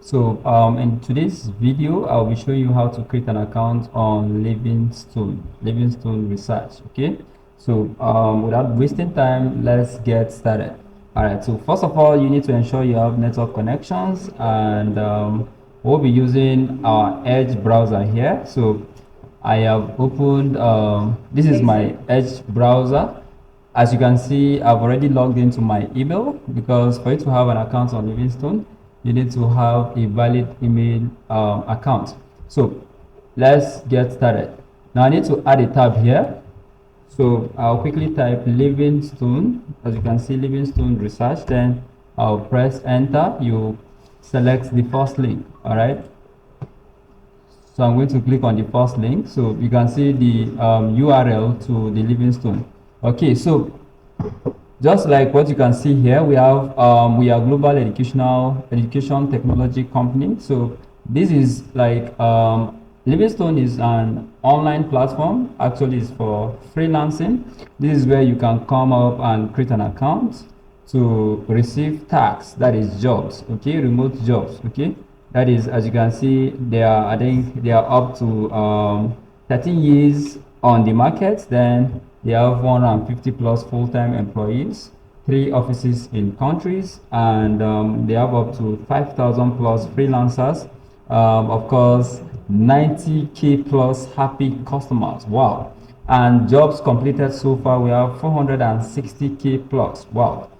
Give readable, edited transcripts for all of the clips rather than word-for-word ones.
So in today's video, I'll be showing you how to create an account on Livingstone Research. Okay. So without wasting time, let's get started. All right. So first of all, you need to ensure you have network connections, and we'll be using our Edge browser here. So I have opened. This is my Edge browser. As you can see, I've already logged into my email because for you to have an account on Livingstone, you need to have a valid email account. So let's get started. Now I need to add a tab here. So I'll quickly type Livingstone. As you can see, Livingstone Research. Then I'll press enter. You select the first link. All right. So I'm going to click on the first link. So you can see the URL to the Livingstone. Okay, so just like what you can see here, we are global education technology company. So this is like Livingstone is an online platform. Actually, it's for freelancing. This is where you can come up and create an account to receive tax. That is jobs. Okay, remote jobs. Okay, that is, as you can see, I think they are up to 13 years on the market. Then they have 150 plus full-time employees, 3 offices in countries, and they have up to 5,000 plus freelancers. Of course, 90K plus happy customers. Wow. And jobs completed so far, we have 460K plus. Wow.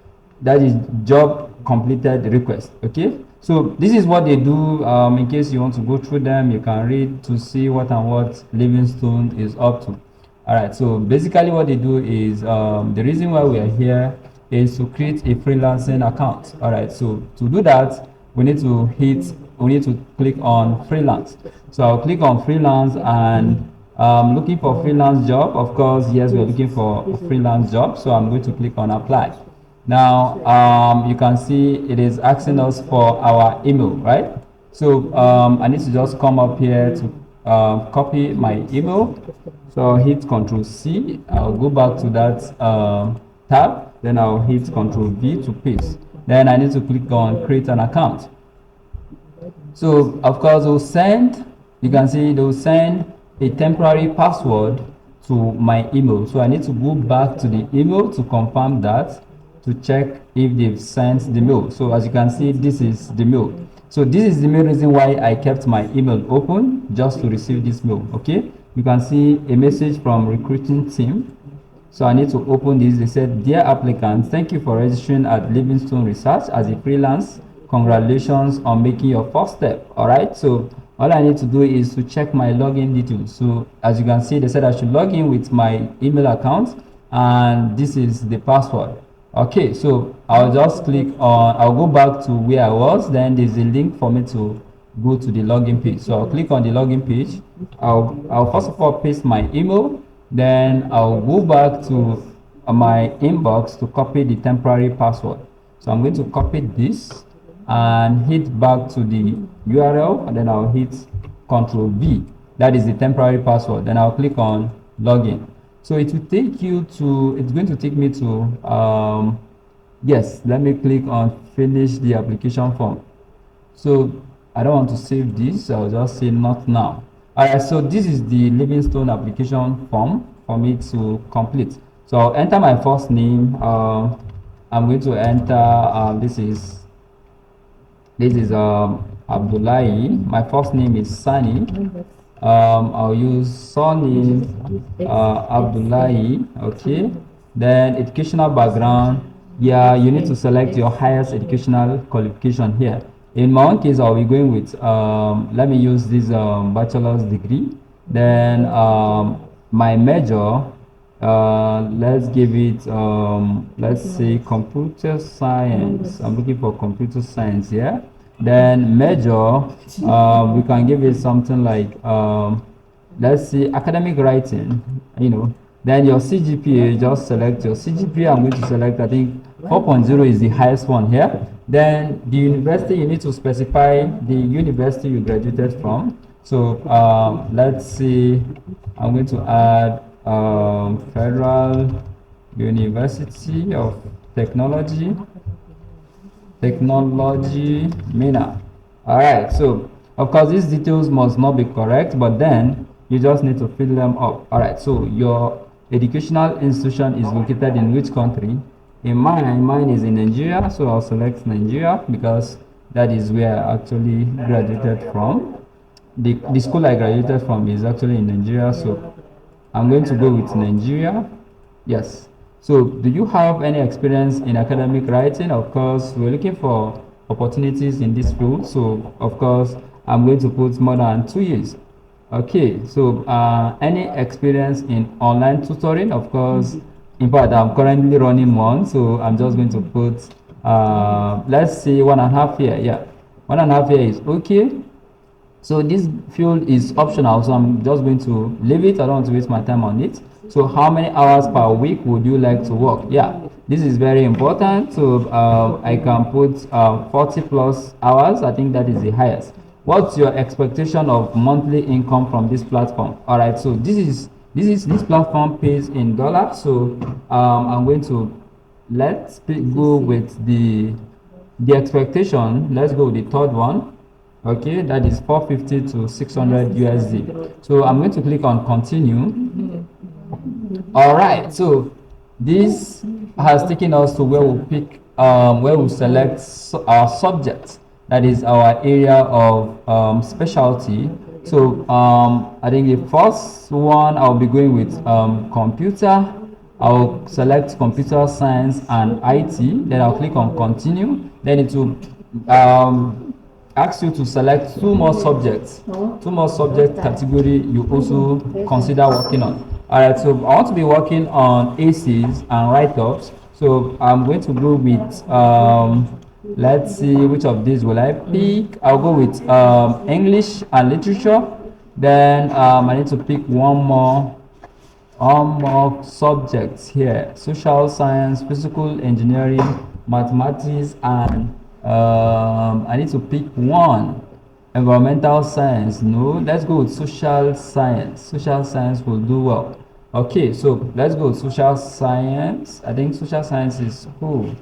That is job completed request. Okay. So this is what they do. In case you want to go through them, you can read to see what and what Livingstone is up to. All right, so basically what they do is the reason why we are here is to create a freelancing account. All right, so to do that, we need to click on freelance. So I'll click on freelance, and looking for freelance job. Of course, yes, we're looking for a freelance job. So I'm going to click on apply. Now you can see it is asking us for our email, right? So I need to just come up here to copy my email. So I'll hit Control C. I'll go back to that tab. Then I'll hit Control V to paste. Then I need to click on create an account. So of course they'll send, you can see they'll send a temporary password to my email. So I need to go back to the email to confirm that, to check if they've sent the mail. So as you can see, this is the mail. So this is the main reason why I kept my email open, just to receive this mail. Okay, you can see a message from recruiting team. So I need to open this. They said, dear applicant, thank you for registering at Livingstone Research as a freelance. Congratulations on making your first step. All right, so all I need to do is to check my login details. So as you can see, they said I should log in with my email account, and this is the password. Okay, so I'll just click on, I'll go back to where I was. Then there's a link for me to go to the login page. So I'll click on the login page. I'll first of all paste my email. Then I'll go back to my inbox to copy the temporary password. So I'm going to copy this and hit back to the URL, and then I'll hit Control V. That is the temporary password. Then I'll click on login. So it will take you to, it's going to take me to, yes, let me click on finish the application form. So I don't want to save this. I'll just say not now. All right, so this is the Livingstone application form for me to complete. So I'll enter my first name. I'm going to enter, this is Abdullahi. My first name is Sani. I'll use surname Abdullahi. Okay, then educational background. Yeah, you need to select your highest educational qualification here. In my own case, I'll be going with let me use this bachelor's degree. Then my major, let's give it let's say computer science. I'm looking for computer science here. Then major, we can give it something like let's see academic writing, you know. Then your CGPA, just select your CGPA. I'm going to select, I think 4.0 is the highest one here. Then the university, you need to specify the university you graduated from. So let's see, I'm going to add Federal University of Technology, Mina. All right, so of course these details must not be correct, but then you just need to fill them up. All right, so your educational institution is located in which country? In mine is in Nigeria, so I'll select Nigeria because that is where I actually graduated from. The school I graduated from is actually in Nigeria, so I'm going to go with Nigeria. Yes. So, do you have any experience in academic writing? Of course, we're looking for opportunities in this field. So, of course, I'm going to put more than 2 years. Okay. So, any experience in online tutoring? Of course, in fact, I'm currently running one. So, I'm just going to put, let's say 1.5 year. Yeah. 1.5 year is okay. So this field is optional, so I'm just going to leave it. I don't want to waste my time on it. So how many hours per week would you like to work? Yeah, this is very important. So I can put 40 plus hours. I think that is the highest. What's your expectation of monthly income from this platform? All right, so this platform pays in dollars. So I'm going to go with the expectation. Let's go with the third one. Okay, that is 450 to 600 USD. So I'm going to click on continue. All right, so this has taken us to where we pick, where we select our subject. That is our area of specialty. So I think the first one I'll be going with computer. I'll select computer science and IT. Then I'll click on continue. Then it will ask you to select two more subject category you also consider working on. All right, so I want to be working on ACs and write-ups. So I'm going to go with let's see which of these will I pick. I'll go with English and literature. Then I need to pick one more subjects here: social science, physical engineering, mathematics, and I need to pick one. Environmental science, no. Let's go with social science. Social science will do well. Okay, so let's go with social science. I think social science is cool.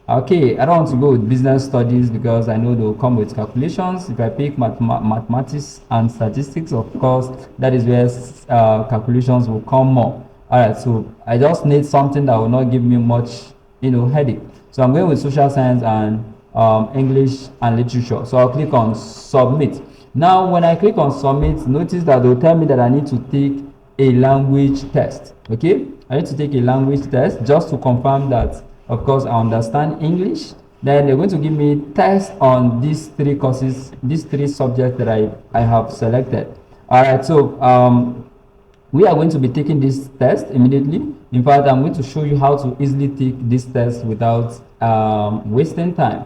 Okay, I don't want to go with business studies because I know they'll come with calculations. If I pick mathematics and statistics, of course, that is where calculations will come more. All right, so I just need something that will not give me much, headache. So I'm going with social science and English and literature. So I'll click on submit. Now, when I click on submit, notice that they'll tell me that I need to take a language test. Okay, I need to take a language test just to confirm that, of course, I understand English. Then they're going to give me tests on these three courses, these three subjects that I have selected. All right, so we are going to be taking this test immediately. In fact, I'm going to show you how to easily take this test without wasting time.